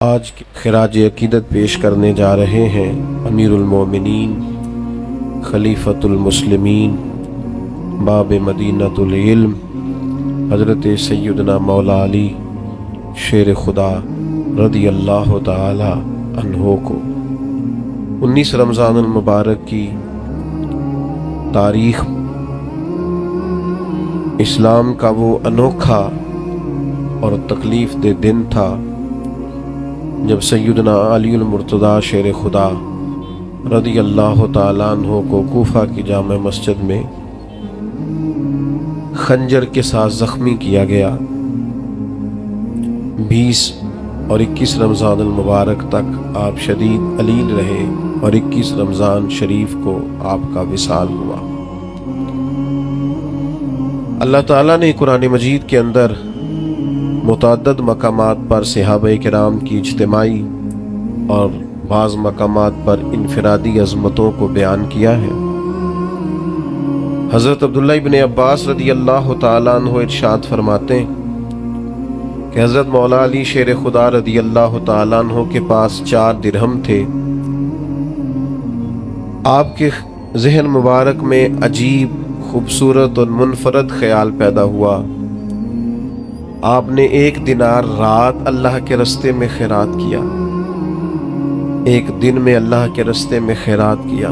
آج خراج عقیدت پیش کرنے جا رہے ہیں امیر المومنین خلیفۃ المسلمین باب مدینۃ العلم حضرت سیدنا مولا علی شیر خدا رضی اللہ تعالی عنہ کو 19 رمضان المبارک کی تاریخ اسلام کا وہ انوکھا اور تکلیف دہ دن تھا جب سیدنا علی المرتضیٰ شیر خدا رضی اللہ تعالیٰ عنہ کو کوفہ کی جامع مسجد میں خنجر کے ساتھ زخمی کیا گیا۔ 20 اور 21 رمضان المبارک تک آپ شدید علیل رہے اور 21 رمضان شریف کو آپ کا وصال ہوا۔ اللہ تعالیٰ نے قرآن مجید کے اندر متعدد مقامات پر صحابہ کرام کی اجتماعی اور بعض مقامات پر انفرادی عظمتوں کو بیان کیا ہے۔ حضرت عبداللہ ابن عباس رضی اللہ تعالیٰ عنہ ارشاد فرماتے ہیں کہ حضرت مولا علی شیر خدا رضی اللہ تعالیٰ عنہ کے پاس 4 درہم تھے۔ آپ کے ذہن مبارک میں عجیب، خوبصورت اور منفرد خیال پیدا ہوا۔ آپ نے 1 دینار رات اللہ کے رستے میں خیرات کیا، 1 دن میں اللہ کے رستے میں خیرات کیا،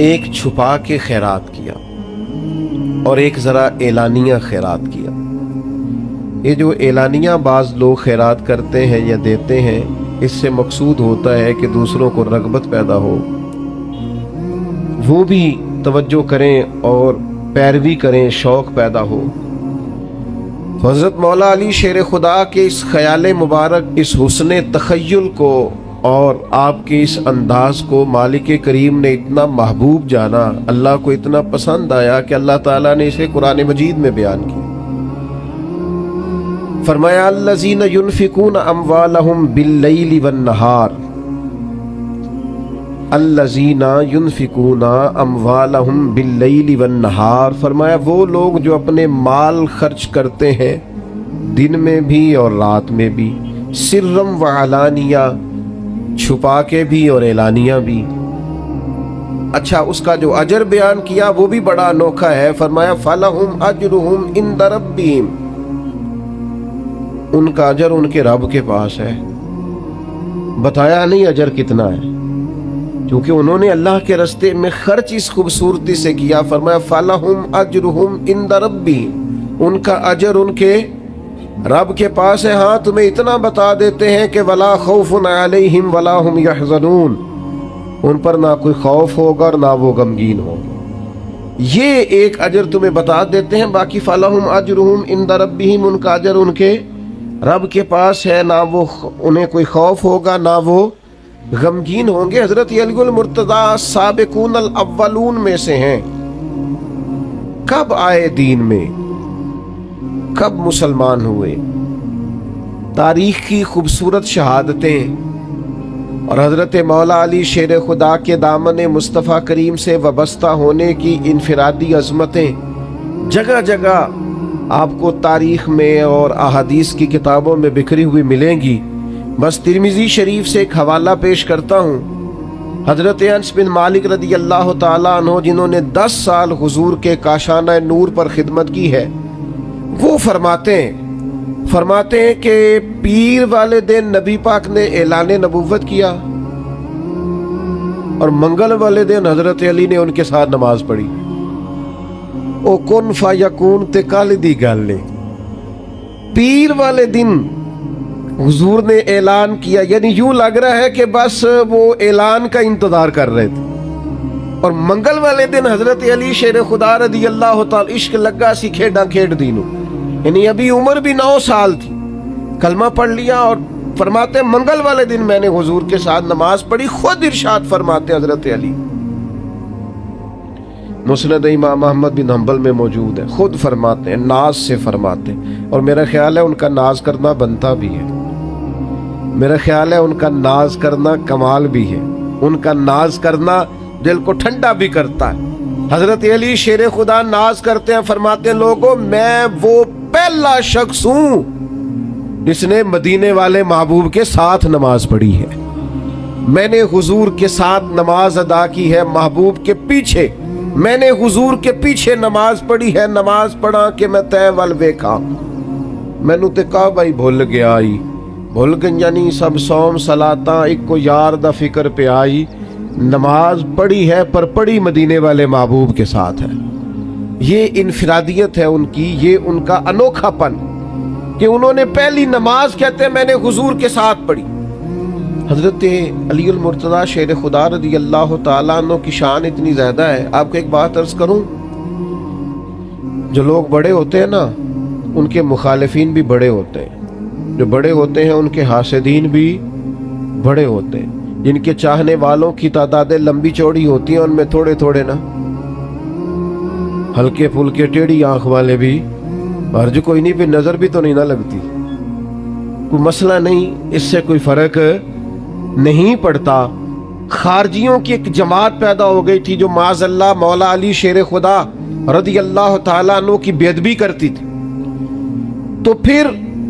1 چھپا کے خیرات کیا اور 1 ذرا اعلانیہ خیرات کیا۔ یہ جو اعلانیہ بعض لوگ خیرات کرتے ہیں یا دیتے ہیں، اس سے مقصود ہوتا ہے کہ دوسروں کو رغبت پیدا ہو، وہ بھی توجہ کریں اور پیروی کریں، شوق پیدا ہو۔ حضرت مولا علی شیر خدا کے اس خیال مبارک، اس حسن تخیل کو اور آپ کے اس انداز کو مالک کریم نے اتنا محبوب جانا، اللہ کو اتنا پسند آیا کہ اللہ تعالیٰ نے اسے قرآن مجید میں بیان کیا۔ فرمایا الذین ينفقون اموالهم باللیل والنہار، الذین ينفقون اموالهم باللیل والنہار، فرمایا وہ لوگ جو اپنے مال خرچ کرتے ہیں دن میں بھی اور رات میں بھی، سرم وعلانیہ، چھپا کے بھی اور اعلانیہ بھی۔ اچھا، اس کا جو اجر بیان کیا وہ بھی بڑا انوکھا ہے۔ فرمایا فَلَهُمْ أَجْرُهُمْ عِنْدَ رَبِّهِمْ، ان کا اجر ان کے رب کے پاس ہے۔ بتایا نہیں اجر کتنا ہے، کیونکہ انہوں نے اللہ کے راستے میں خرچ اس خوبصورتی سے کیا۔ فرمایا فَلَهُمْ أَجْرُهُمْ عِنْدَ رَبِّهِمْ، ان کا اجر ان کے رب کے پاس ہے۔ ہاں، تمہیں اتنا بتا دیتے ہیں کہ وَلَا خَوْفٌ عَلَيْهِمْ وَلَا هُمْ يَحْزَنُونَ، ان پر نہ کوئی خوف ہوگا اور نہ وہ غمگین ہوگا۔ یہ ایک اجر تمہیں بتا دیتے ہیں، باقی فَلَهُمْ أَجْرُهُمْ عِنْدَ رَبِّهِمْ، ان کا اجر ان کے رب کے پاس ہے، نہ وہ انہیں کوئی خوف ہوگا نہ وہ غمگین ہوں گے۔ حضرت علی المرتضیٰ سابقون الاولون میں سے ہیں۔ کب آئے دین میں، کب مسلمان ہوئے، تاریخ کی خوبصورت شہادتیں اور حضرت مولا علی شیر خدا کے دامن مصطفیٰ کریم سے وابستہ ہونے کی انفرادی عظمتیں جگہ جگہ آپ کو تاریخ میں اور احادیث کی کتابوں میں بکھری ہوئی ملیں گی۔ بس ترمذی شریف سے ایک حوالہ پیش کرتا ہوں۔ حضرت انس بن مالک رضی اللہ تعالیٰ عنہ، جنہوں نے 10 سال حضور کے کاشانہ نور پر خدمت کی ہے، وہ فرماتے ہیں کہ پیر والے دن نبی پاک نے اعلان نبوت کیا اور منگل والے دن حضرت علی نے ان کے ساتھ نماز پڑھی۔ او کن فیکون تے کال دی گل نے، پیر والے دن حضور نے اعلان کیا، یعنی یوں لگ رہا ہے کہ بس وہ اعلان کا انتظار کر رہے تھے، اور منگل والے دن حضرت علی شیر خدا رضی اللہ تعالی عشق لگا سی کھیڈاں کھیڈ دینو، یعنی ابھی عمر بھی 9 سال تھی، کلمہ پڑھ لیا، اور فرماتے منگل والے دن میں نے حضور کے ساتھ نماز پڑھی۔ خود ارشاد فرماتے حضرت علی، مسند امام احمد بن حنبل میں موجود ہے، خود فرماتے ہیں، ناز سے فرماتے ہیں، اور میرا خیال ہے ان کا ناز کرنا بنتا بھی ہے، میرا خیال ہے ان کا ناز کرنا کمال بھی ہے، ان کا ناز کرنا دل کو ٹھنڈا بھی کرتا ہے۔ حضرت علی شیر خدا ناز کرتے ہیں، فرماتے ہیں لوگوں میں وہ پہلا شخص ہوں جس نے مدینے والے محبوب کے ساتھ نماز پڑھی ہے. میں نے حضور کے ساتھ نماز ادا کی ہے محبوب کے پیچھے. میں نے حضور کے پیچھے نماز پڑھی ہے. نماز پڑھا کہ میں تے ول ویکھا مینوں تے کعبہ ہی بھول گیا آئی. بھول گئی سب سوم صلاتاں ایک کو یار دا فکر پہ آئی. نماز پڑھی ہے پر پڑھی مدینے والے محبوب کے ساتھ ہے. یہ انفرادیت ہے ان کی, یہ ان کا انوکھا پن کہ انہوں نے پہلی نماز کہتے ہیں میں نے حضور کے ساتھ پڑھی. حضرت علی المرتضیٰ شیر خدا رضی اللہ تعالیٰ عنہ کی شان اتنی زیادہ ہے. آپ کو ایک بات عرض کروں, جو لوگ بڑے ہوتے ہیں نا ان کے مخالفین بھی بڑے ہوتے ہیں, جو بڑے ہوتے ہیں ان کے حاسدین بھی بڑے ہوتے ہیں. جن کے چاہنے والوں کی تعدادیں لمبی چوڑی ہوتی ہیں ان میں تھوڑے تھوڑے نا ہلکے پھلکے ٹیڑھی آنکھ والے بھی, حرج کوئی نہیں, پہ نظر بھی تو نہیں نہ لگتی, کوئی مسئلہ نہیں, اس سے کوئی فرق نہیں پڑتا. خارجیوں کی ایک جماعت پیدا ہو گئی تھی جو معاذ اللہ مولا علی شیر خدا رضی اللہ تعالیٰ عنہ کی بے ادبی کرتی تھی. تو پھر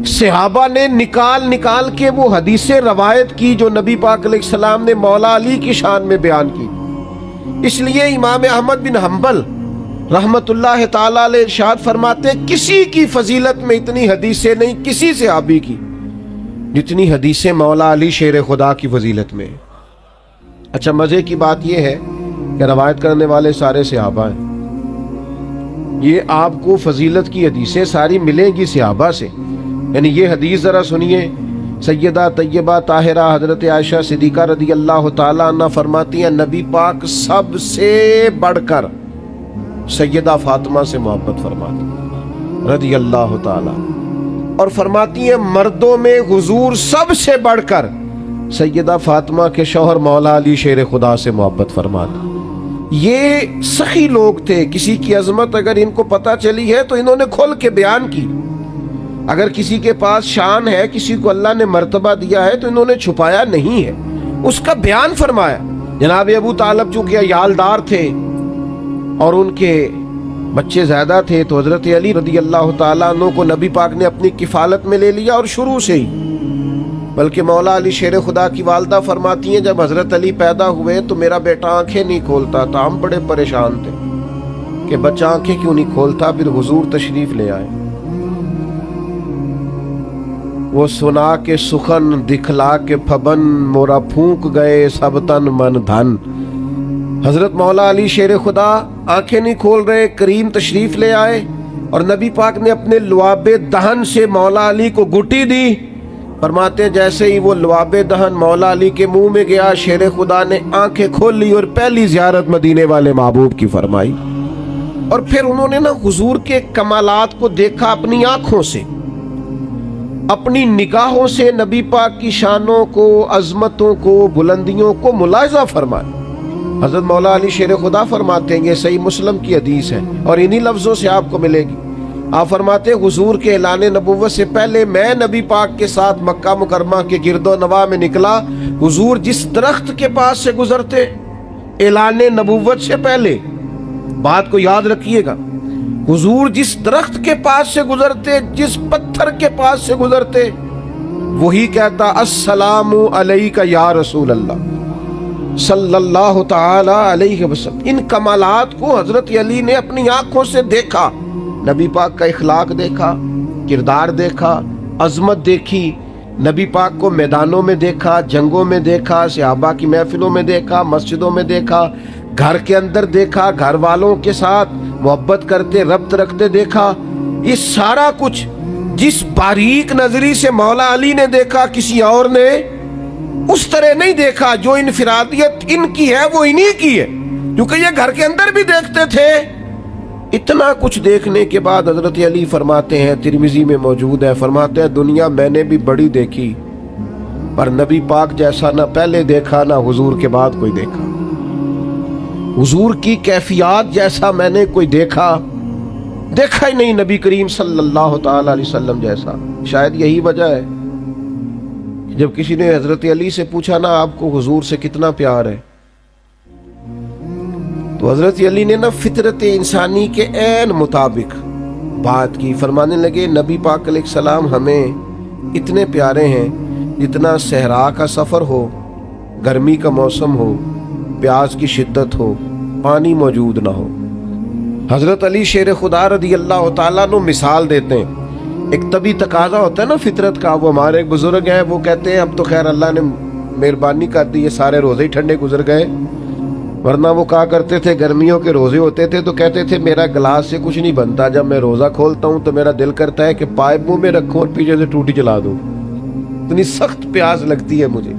صحابہ نے نکال کے وہ حدیثیں روایت کی جو نبی پاک علیہ السلام نے مولا علی کی شان میں بیان کی. اس لیے امام احمد بن حنبل رحمت اللہ تعالیٰ علیہ ارشاد فرماتے کسی کی فضیلت میں اتنی حدیثیں نہیں کسی صحابی کی جتنی حدیثیں مولا علی شیر خدا کی فضیلت میں. اچھا مزے کی بات یہ ہے کہ روایت کرنے والے سارے صحابہ ہیں. یہ آپ کو فضیلت کی حدیثیں ساری ملیں گی صحابہ سے. یعنی یہ حدیث ذرا سنیے, سیدہ طیبہ طاہرہ حضرت عائشہ صدیقہ رضی اللہ تعالیٰ عنہ فرماتی ہیں نبی پاک سب سے بڑھ کر سیدہ فاطمہ سے محبت فرماتی رضی اللہ تعالیٰ, اور فرماتی ہیں مردوں میں حضور سب سے بڑھ کر سیدہ فاطمہ کے شوہر مولا علی شیر خدا سے محبت فرماتی. یہ سخی لوگ تھے, کسی کی عظمت اگر ان کو پتہ چلی ہے تو انہوں نے کھول کے بیان کی. اگر کسی کے پاس شان ہے, کسی کو اللہ نے مرتبہ دیا ہے تو انہوں نے چھپایا نہیں ہے, اس کا بیان فرمایا. جناب ابو طالب چونکہ عیالدار تھے اور ان کے بچے زیادہ تھے تو حضرت علی رضی اللہ تعالیٰ عنہ کو نبی پاک نے اپنی کفالت میں لے لیا, اور شروع سے ہی. بلکہ مولا علی شیر خدا کی والدہ فرماتی ہیں جب حضرت علی پیدا ہوئے تو میرا بیٹا آنکھیں نہیں کھولتا تھا, ہم بڑے پریشان تھے کہ بچہ آنکھیں کیوں نہیں کھولتا. پھر حضور تشریف لے آئے, وہ سنا کے سخن دکھلا کے پھبن مورا پھونک گئے سب تن من دھن. حضرت مولا علی شیر خدا آنکھیں نہیں کھول رہے, کریم تشریف لے آئے اور نبی پاک نے اپنے لعاب دہن سے مولا علی کو گھٹی دی. فرماتے جیسے ہی وہ لعاب دہن مولا علی کے منہ میں گیا شیر خدا نے آنکھیں کھول لی اور پہلی زیارت مدینے والے محبوب کی فرمائی. اور پھر انہوں نے نا حضور کے کمالات کو دیکھا اپنی آنکھوں سے, اپنی نگاہوں سے نبی پاک کی شانوں کو, عظمتوں کو, بلندیوں کو ملاحظہ فرمایا. حضرت مولا علی شیر خدا فرماتے ہیں یہ صحیح مسلم کی حدیث ہے اور انہی لفظوں سے آپ کو ملے گی. آپ فرماتے ہیں حضور کے اعلان نبوت سے پہلے میں نبی پاک کے ساتھ مکہ مکرمہ کے گرد و نواح میں نکلا. حضور جس درخت کے پاس سے گزرتے اعلان نبوت سے پہلے, بات کو یاد رکھیے گا, حضور جس درخت کے پاس سے گزرتے, جس پتھر کے پاس سے گزرتے, وہی کہتا السلام علیک یا رسول اللہ صلی اللہ تعالی علیہ وسلم. ان کمالات کو حضرت علی نے اپنی آنکھوں سے دیکھا, نبی پاک کا اخلاق دیکھا, کردار دیکھا, عظمت دیکھی. نبی پاک کو میدانوں میں دیکھا, جنگوں میں دیکھا, صحابہ کی محفلوں میں دیکھا, مسجدوں میں دیکھا, گھر کے اندر دیکھا, گھر والوں کے ساتھ محبت کرتے ربط رکھتے دیکھا. یہ سارا کچھ جس باریک نظری سے مولا علی نے دیکھا کسی اور نے اس طرح نہیں دیکھا. جو انفرادیت ان کی ہے وہ انہی کی ہے, کیونکہ یہ گھر کے اندر بھی دیکھتے تھے. اتنا کچھ دیکھنے کے بعد حضرت علی فرماتے ہیں, ترمذی میں موجود ہے, فرماتے ہیں دنیا میں نے بھی بڑی دیکھی پر نبی پاک جیسا نہ پہلے دیکھا نہ حضور کے بعد کوئی دیکھا. حضور کی کیفیات جیسا میں نے کوئی دیکھا ہی نہیں, نبی کریم صلی اللہ تعالی علیہ وسلم جیسا. شاید یہی وجہ ہے جب کسی نے حضرت علی سے پوچھا نا آپ کو حضور سے کتنا پیار ہے, تو حضرت علی نے نا فطرت انسانی کے عین مطابق بات کی. فرمانے لگے نبی پاک علیہ السلام ہمیں اتنے پیارے ہیں جتنا صحرا کا سفر ہو، گرمی کا موسم ہو، پیاس کی شدت ہو، پانی موجود نہ ہو۔ حضرت علی شیر خدا رضی اللہ تعالیٰ عنہ مثال دیتے ہیں۔ ایک طبی تقاضا ہوتا ہے نا فطرت کا، وہ ہمارے ایک بزرگ ہیں، وہ کہتے ہیں اب تو خیر اللہ نے مہربانی کر دی، یہ سارے روزے ہی ٹھنڈے گزر گئے، ورنہ وہ کہا کرتے تھے گرمیوں کے روزے ہوتے تھے تو کہتے تھے میرا گلاس سے کچھ نہیں بنتا، جب میں روزہ کھولتا ہوں تو میرا دل کرتا ہے کہ پائپ منہ میں رکھوں اور پیچھے سے ٹوٹی چلا دوں، اتنی سخت پیاس لگتی ہے مجھے،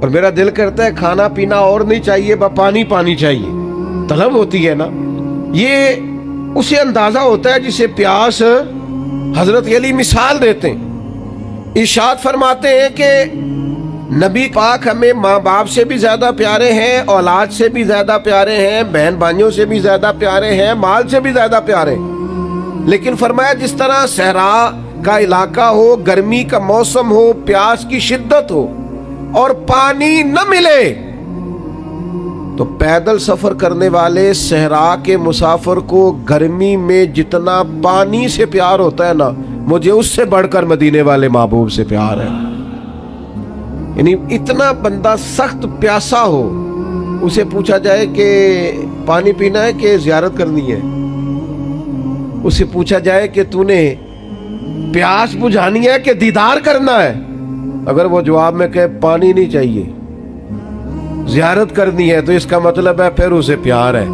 اور میرا دل کرتا ہے کھانا پینا اور نہیں چاہیے، پانی پانی چاہیے، طلب ہوتی ہے نا۔ یہ اسے اندازہ ہوتا ہے جسے پیاس حضرت علی مثال دیتے ہیں، ارشاد فرماتے ہیں کہ نبی پاک ہمیں ماں باپ سے بھی زیادہ پیارے ہیں، اولاد سے بھی زیادہ پیارے ہیں، بہن بھائیوں سے بھی زیادہ پیارے ہیں، مال سے بھی زیادہ پیارے ہیں، لیکن فرمایا جس طرح صحرا کا علاقہ ہو، گرمی کا موسم ہو، پیاس کی شدت ہو اور پانی نہ ملے تو پیدل سفر کرنے والے صحرا کے مسافر کو گرمی میں جتنا پانی سے پیار ہوتا ہے نا، مجھے اس سے بڑھ کر مدینے والے محبوب سے پیار ہے۔ یعنی اتنا بندہ سخت پیاسا ہو، اسے پوچھا جائے کہ پانی پینا ہے کہ زیارت کرنی ہے، اسے پوچھا جائے کہ تو نے پیاس بجھانی ہے کہ دیدار کرنا ہے، اگر وہ جواب میں کہے پانی نہیں چاہیے زیارت کرنی ہے تو اس کا مطلب ہے پھر اسے پیار ہے۔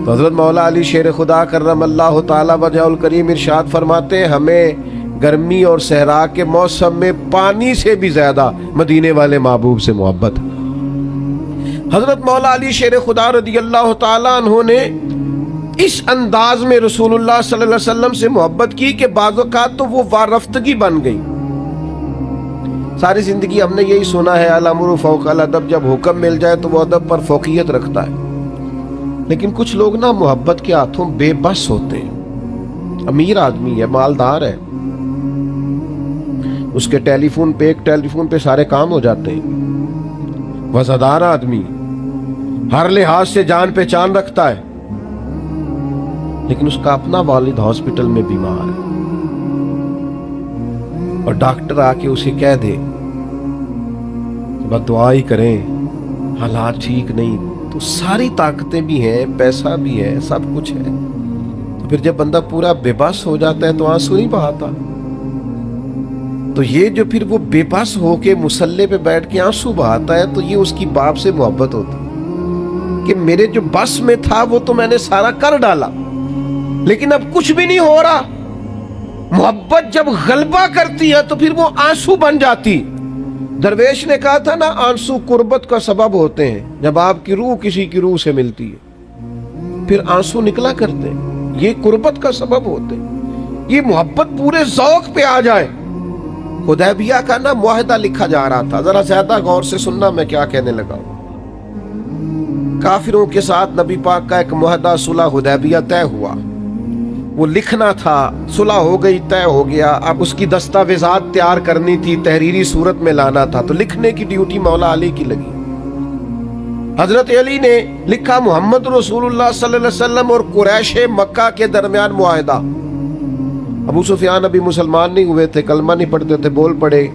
تو حضرت مولا علی شیر خدا کرم اللہ تعالی وجہ الکریم ارشاد فرماتے ہیں ہمیں گرمی اور صحرا کے موسم میں پانی سے بھی زیادہ مدینے والے محبوب سے محبت۔ حضرت مولا علی شیر خدا رضی اللہ تعالیٰ عنہ نے اس انداز میں رسول اللہ صلی اللہ علیہ وسلم سے محبت کی کہ بعض اوقات تو وہ وارفتگی بن گئی۔ ساری زندگی ہم نے یہی سنا ہے الامر فوق الادب، جب حکم مل جائے تو وہ ادب پر فوقیت رکھتا ہے، لیکن کچھ لوگ نا محبت کے ہاتھوں بے بس ہوتے ہیں۔ امیر آدمی ہے، مالدار ہے، اس کے ٹیلی فون پہ ایک ٹیلی فون پہ سارے کام ہو جاتے ہیں، وفادار آدمی، ہر لحاظ سے جان پہچان رکھتا ہے، لیکن اس کا اپنا والد ہاسپٹل میں بیمار ہے اور ڈاکٹر آ کے اسے کہہ دے کہ بس دعا ہی کریں، حالات ٹھیک نہیں، تو ساری طاقتیں بھی ہیں، پیسہ بھی ہے، سب کچھ ہے، تو پھر جب بندہ پورا بے بس ہو جاتا ہے تو آنسو نہیں بہاتا۔ تو یہ جو پھر وہ بے بس ہو کے مصلے پہ بیٹھ کے آنسو بہاتا ہے تو یہ اس کی باپ سے محبت ہوتی کہ میرے جو بس میں تھا وہ تو میں نے سارا کر ڈالا، لیکن اب کچھ بھی نہیں ہو رہا۔ محبت جب غلبہ کرتی ہے تو پھر وہ آنسو بن جاتی۔ درویش نے کہا تھا نا آنسو قربت کا سبب ہوتے ہیں، جب آپ کی روح کسی کی روح سے ملتی ہے پھر آنسو نکلا کرتے ہیں، یہ قربت کا سبب ہوتے ہیں۔ یہ محبت پورے ذوق پہ آ جائے۔ حدیبیہ کا نا معاہدہ لکھا جا رہا تھا، ذرا زیادہ غور سے سننا میں کیا کہنے لگا ہوں۔ کافروں کے ساتھ نبی پاک کا ایک معاہدہ صلح حدیبیہ طے ہوا، وہ لکھنا تھا، صلح ہو گئی، طے ہو گیا، اب اس کی دستاویزات تیار کرنی تھی، تحریری صورت میں لانا تھا، تو لکھنے کی ڈیوٹی مولا علی کی لگی۔ حضرت علی نے لکھا محمد رسول اللہ صلی اللہ علیہ وسلم اور قریش مکہ کے درمیان معاہدہ۔ ابو سفیان ابھی مسلمان نہیں ہوئے تھے، کلمہ نہیں پڑھتے تھے، بول پڑے،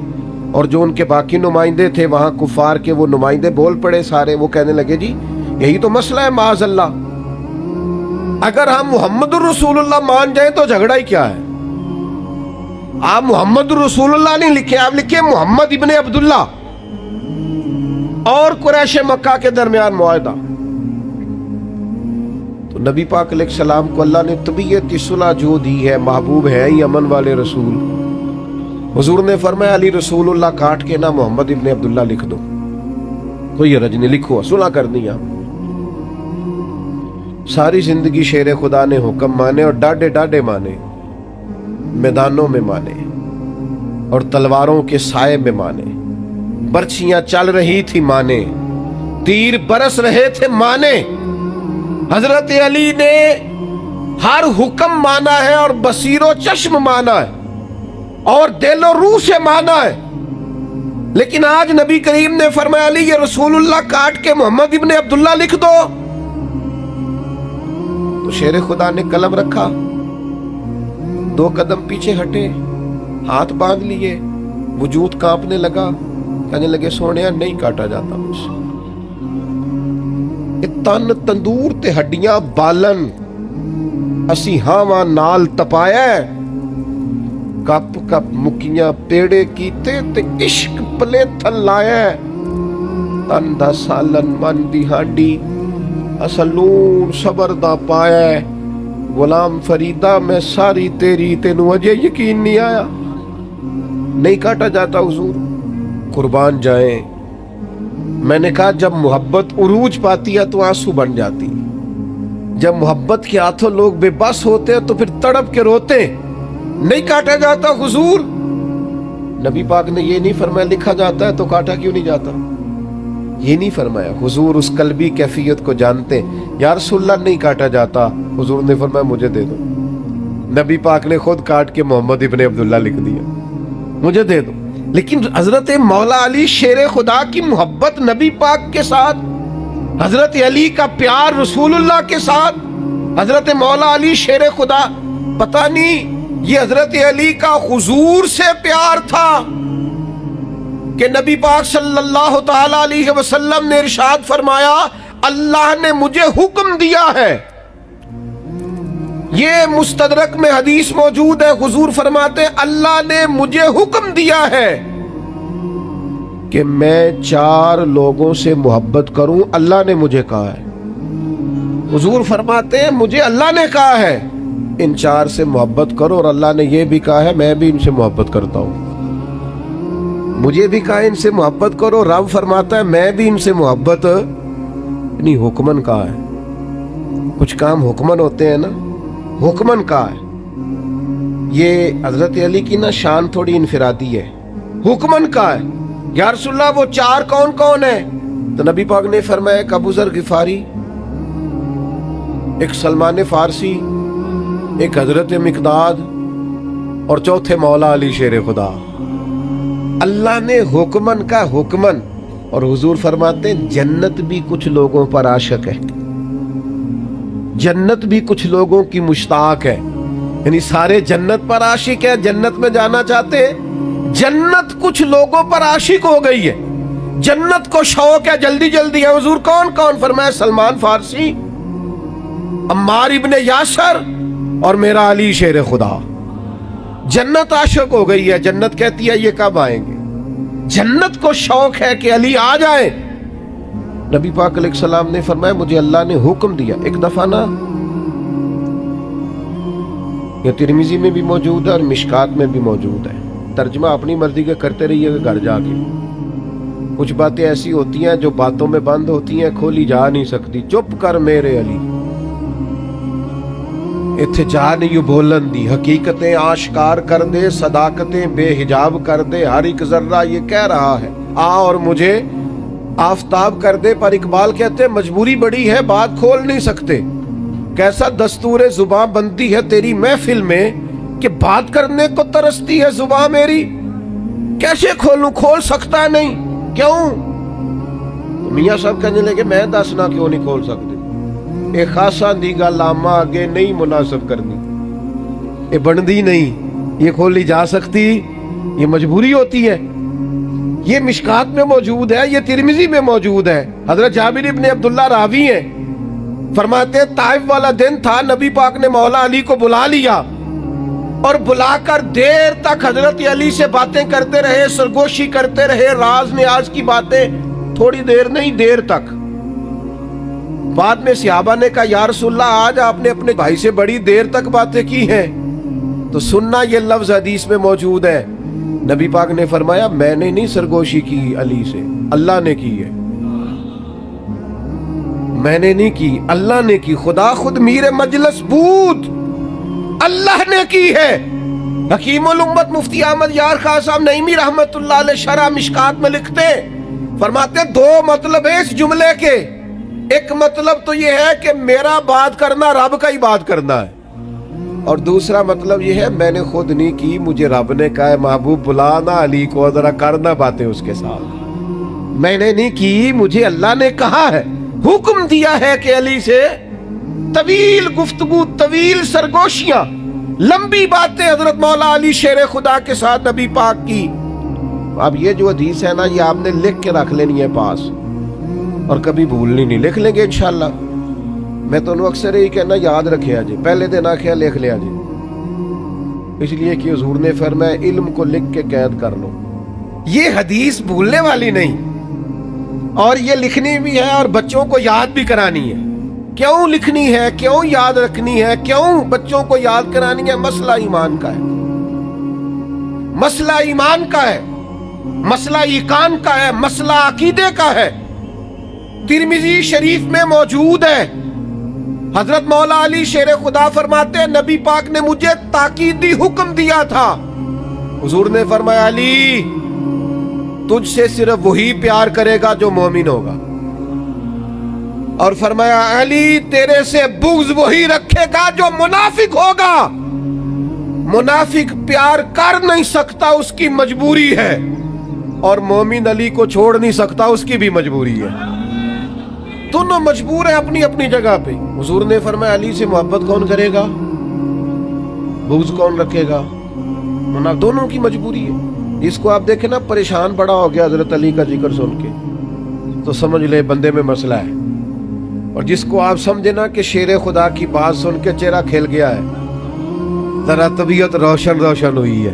اور جو ان کے باقی نمائندے تھے وہاں کفار کے، وہ نمائندے بول پڑے سارے، وہ کہنے لگے جی یہی تو مسئلہ ہے معاذ اللہ، اگر ہم محمد رسول اللہ مان جائیں تو جھگڑا ہی کیا ہے؟ آپ محمد رسول اللہ نہیں لکھے، آپ لکھے محمد ابن عبداللہ اور قریش مکہ کے درمیان معاہدہ۔ تو نبی پاک علیہ السلام کو اللہ نے طبیعت صلح جو دی ہے، محبوب ہے ہی امن والے رسول، حضور نے فرمایا علی رسول اللہ کاٹ کے نہ محمد ابن عبداللہ لکھ دو، کوئی حرج نہیں، لکھو، صلح کرنی ہے۔ ساری زندگی شیر خدا نے حکم مانے اور ڈاڈے ڈاڈے مانے، میدانوں میں مانے اور تلواروں کے سائے میں مانے، برچھیاں چل رہی تھی مانے، تیر برس رہے تھے مانے۔ حضرت علی نے ہر حکم مانا ہے اور بصیر و چشم مانا ہے اور دل و روح سے مانا ہے، لیکن آج نبی کریم نے فرمایا علی یہ رسول اللہ کاٹ کے محمد ابن عبداللہ لکھ دو، تو شیر خدا نے قلم رکھا، 2 قدم پیچھے ہٹے، ہاتھ باندھ لیے، وجود کانپنے لگا, کہنے لگے سونیا نہیں کاٹا جاتا مجھ سے. تن تندور تے ہڈیاں بالن, اسی ہاواں نال تپایا, کپ کپ مکیاں پیڑے کیتے تے عشق پلے تھل لایا. تن دا سالن من دی ہانڈی, اصلون صبر دا پایا. غلام فریدہ میں ساری تیری, تینوں اجے یقین نہیں آیا. نہیں کاٹا جاتا حضور. قربان جائیں, میں نے کہا جب محبت عروج پاتی ہے تو آنسو بن جاتی. جب محبت کے ہاتھوں لوگ بے بس ہوتے ہیں تو پھر تڑپ کے روتے. نہیں کاٹا جاتا حضور. نبی پاک نے یہ نہیں فرمایا لکھا جاتا ہے تو کاٹا کیوں نہیں جاتا, یہ نہیں فرمایا. حضور اس قلبی کیفیت کو جانتے. یا رسول اللہ نہیں کاٹا جاتا. حضور نے فرمایا مجھے دے دو. نبی پاک نے خود کاٹ کے محمد ابن عبداللہ لکھ دیا, مجھے دے دو. لیکن حضرت مولا علی شیر خدا کی محبت نبی پاک کے ساتھ, حضرت علی کا پیار رسول اللہ کے ساتھ, حضرت مولا علی شیر خدا, پتہ نہیں یہ حضرت علی کا حضور سے پیار تھا کہ نبی پاک صلی اللہ تعالی علیہ وسلم نے ارشاد فرمایا اللہ نے مجھے حکم دیا ہے. یہ مستدرک میں حدیث موجود ہے. حضور فرماتے اللہ نے مجھے حکم دیا ہے کہ میں 4 لوگوں سے محبت کروں. اللہ نے مجھے کہا ہے. حضور فرماتے ہیں مجھے اللہ نے کہا ہے ان 4 سے محبت کرو, اور اللہ نے یہ بھی کہا ہے میں بھی ان سے محبت کرتا ہوں. مجھے بھی کہا ان سے محبت کرو. رب فرماتا ہے میں بھی ان سے محبت نہیں. حکمن کہا ہے. کچھ کام حکمن ہوتے ہیں نا, حکمن کہا ہے. یہ حضرت علی کی نا شان تھوڑی انفرادی ہے. حکمن کہا ہے. یا رسول اللہ وہ 4 کون کون ہیں؟ تو نبی پاک نے فرمایا ایک ابو ذر غفاری, ایک سلمان فارسی, ایک حضرت مقداد, اور چوتھے مولا علی شیر خدا. اللہ نے حکمن کا حکمن. اور حضور فرماتے ہیں جنت بھی کچھ لوگوں پر عاشق ہے, جنت بھی کچھ لوگوں کی مشتاق ہے. یعنی سارے جنت پر عاشق ہے, جنت میں جانا چاہتے ہیں. جنت کچھ لوگوں پر عاشق ہو گئی ہے, جنت کو شوق ہے, جلدی جلدی ہے. حضور کون کون؟ فرمایا سلمان فارسی, عمار ابن یاسر, اور میرا علی شیر خدا. جنت عاشق ہو گئی ہے. جنت کہتی ہے یہ کب آئیں گے. جنت کو شوق ہے کہ علی آ جائیں. نبی پاک علیہ السلام نے فرمایا مجھے اللہ نے حکم دیا. ایک دفعہ نا یہ ترمذی میں بھی موجود ہے اور مشکات میں بھی موجود ہے. ترجمہ اپنی مرضی کے کرتے رہیے گا گھر جا کے. کچھ باتیں ایسی ہوتی ہیں جو باتوں میں بند ہوتی ہیں, کھولی جا نہیں سکتی. چپ کر میرے علی, اتھے جا نہیں بولن دی. حقیقتیں آشکار کر دے, صداقتیں بے حجاب کر دے. ہر ایک ذرہ یہ کہہ رہا ہے آ اور مجھے آفتاب کر دے. پر اقبال کہتے ہیں مجبوری بڑی ہے, بات کھول نہیں سکتے. کیسا دستور زباں بندی ہے تیری محفل میں کہ بات کرنے کو ترستی ہے زباں میری. کیسے کھولوں, کھول سکتا نہیں. کیوں؟ میاں صاحب کہنے لگے میں دسنا کیوں نہیں کھول سکتے. اے خاصا دی گل آما آگے نہیں مناسب کرنی, اے بندی نہیں, یہ کھولی جا سکتی, یہ مجبوری ہوتی ہے. یہ مشکات میں موجود ہے, یہ ترمذی میں موجود ہے. حضرت جابر ابن عبداللہ راوی ہیں, فرماتے ہیں طائف والا دن تھا, نبی پاک نے مولا علی کو بلا لیا اور بلا کر دیر تک حضرت علی سے باتیں کرتے رہے, سرگوشی کرتے رہے, راز نیاز کی باتیں. تھوڑی دیر نہیں, دیر تک. بعد میں صحابہ نے کہا یا رسول اللہ آج آپ نے اپنے بھائی سے بڑی دیر تک باتیں کی ہیں. تو سننا یہ لفظ حدیث میں موجود ہے. نبی پاک نے فرمایا میں نے نہیں سرگوشی کی علی سے, اللہ نے کی ہے. میں نے نہیں کی, اللہ نے کی. خدا خود میر مجلس بود, اللہ نے کی ہے. حکیم الامت مفتی احمد یار خان صاحب نعیمی رحمت اللہ علیہ شرح مشکات میں لکھتے, فرماتے 2 مطلب ہے اس جملے کے. ایک مطلب تو یہ ہے کہ میرا بات کرنا رب کا ہی بات کرنا ہے, اور دوسرا مطلب یہ ہے میں نے خود نہیں کی, مجھے رب نے کہا ہے محبوب بلانا علی کو, ذرا کرنا باتیں اس کے ساتھ. میں نے نہیں کی, مجھے اللہ نے کہا ہے, حکم دیا ہے کہ علی سے طویل گفتگو, طویل سرگوشیاں, لمبی باتیں حضرت مولا علی شیر خدا کے ساتھ نبی پاک کی. اب یہ جو حدیث ہے نا یہ آپ نے لکھ کے رکھ لینی ہے پاس اور کبھی بھولنی نہیں. لکھ لیں گے انشاءاللہ. میں تو اکثر یہی کہنا یاد رکھے جی, پہلے دن آخیا لکھ لیا جی, اس لیے کہ حضور نے فرمایا علم کو لکھ کے قید کر لو. یہ حدیث بھولنے والی نہیں, اور یہ لکھنی بھی ہے اور بچوں کو یاد بھی کرانی ہے. کیوں لکھنی ہے, کیوں یاد رکھنی ہے, کیوں بچوں کو یاد کرانی ہے؟ مسئلہ ایمان کا ہے, مسئلہ ایمان کا ہے, مسئلہ ایقان کا ہے, مسئلہ عقیدے کا ہے. ترمذی شریف میں موجود ہے. حضرت مولا علی شیر خدا فرماتے ہیں نبی پاک نے مجھے تاکیدی حکم دیا تھا. حضور نے فرمایا علی تجھ سے صرف وہی پیار کرے گا جو مومن ہوگا, اور فرمایا علی تیرے سے بغض وہی رکھے گا جو منافق ہوگا. منافق پیار کر نہیں سکتا, اس کی مجبوری ہے, اور مومن علی کو چھوڑ نہیں سکتا, اس کی بھی مجبوری ہے. دونوں مجبور ہیں اپنی اپنی جگہ پہ. حضور نے فرمایا علی سے محبت کون کرے گا, بغض کون رکھے گا؟ دونوں کی مجبوری ہے. جس کو آپ دیکھیں نا پریشان بڑا ہو گیا حضرت علی کا ذکر سن کے, تو سمجھ لے بندے میں مسئلہ ہے. اور جس کو آپ سمجھے نا کہ شیر خدا کی بات سن کے چہرہ کھل گیا ہے, ذرا طبیعت روشن ہوئی ہے,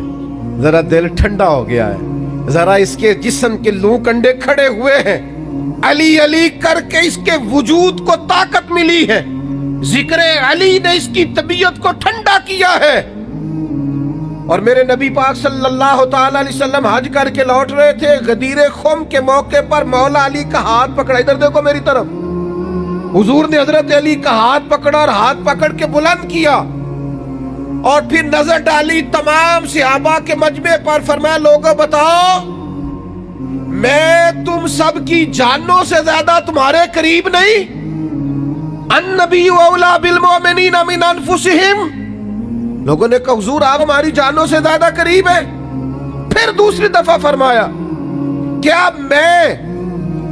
ذرا دل ٹھنڈا ہو گیا ہے, ذرا اس کے جسم کے لو کنڈے کھڑے ہوئے ہیں, علی علی کر کے اس کے وجود کو طاقت ملی ہے, ذکر علی نے اس کی طبیعت کو ٹھنڈا کیا ہے. اور میرے نبی پاک صلی اللہ تعالی علیہ وسلم حج کر کے لوٹ رہے تھے, غدیر خم کے موقع پر مولا علی کا ہاتھ پکڑا. ادھر دیکھو میری طرف. حضور نے حضرت علی کا ہاتھ پکڑا اور ہاتھ پکڑ کے بلند کیا, اور پھر نظر ڈالی تمام صحابہ کے مجمع پر. فرمایا لوگوں بتاؤ میں تم سب کی جانوں سے زیادہ تمہارے قریب نہیں؟ النبی اولی بالمؤمنین من انفسہم. لوگوں نے کہا حضور آپ ہماری جانوں سے زیادہ قریب ہیں. پھر دوسری دفعہ فرمایا کیا میں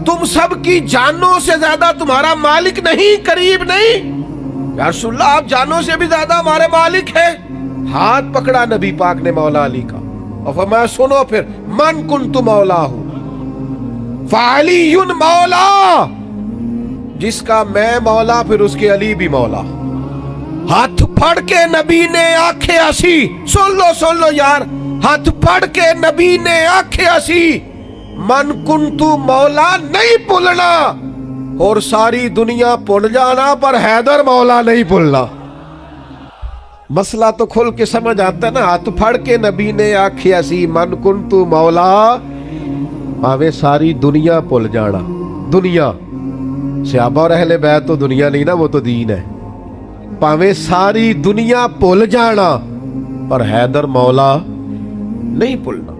تم سب کی جانوں سے زیادہ تمہارا مالک نہیں, قریب نہیں؟ یا رسول اللہ آپ جانوں سے بھی زیادہ ہمارے مالک ہیں. ہاتھ پکڑا نبی پاک نے مولا علی کا اور فرمایا سنو پھر, من کنت مولا ہوں فعلی مولا, جس کا میں مولا پھر اس کے علی بھی مولا. ہاتھ پھڑ کے نبی نے آنکھیں ہنسی. سن لو یار, ہاتھ پھڑ کے نبی نے آنکھیں ہنسی. من کنتو مولا نہیں بھولنا, اور ساری دنیا بھول جانا, پر حیدر مولا نہیں بھولنا. مسئلہ تو کھل کے سمجھ آتا ہے نا. ہاتھ پھڑ کے نبی نے آنکھیں ہنسی, من کنتو مولا, پاوے ساری دنیا بھول جانا. دنیا صحابہ اور اہل بیت تو دنیا نہیں نا, وہ تو دین ہے. پاوے ساری دنیا بھول جانا, پر حیدر مولا نہیں بھولنا.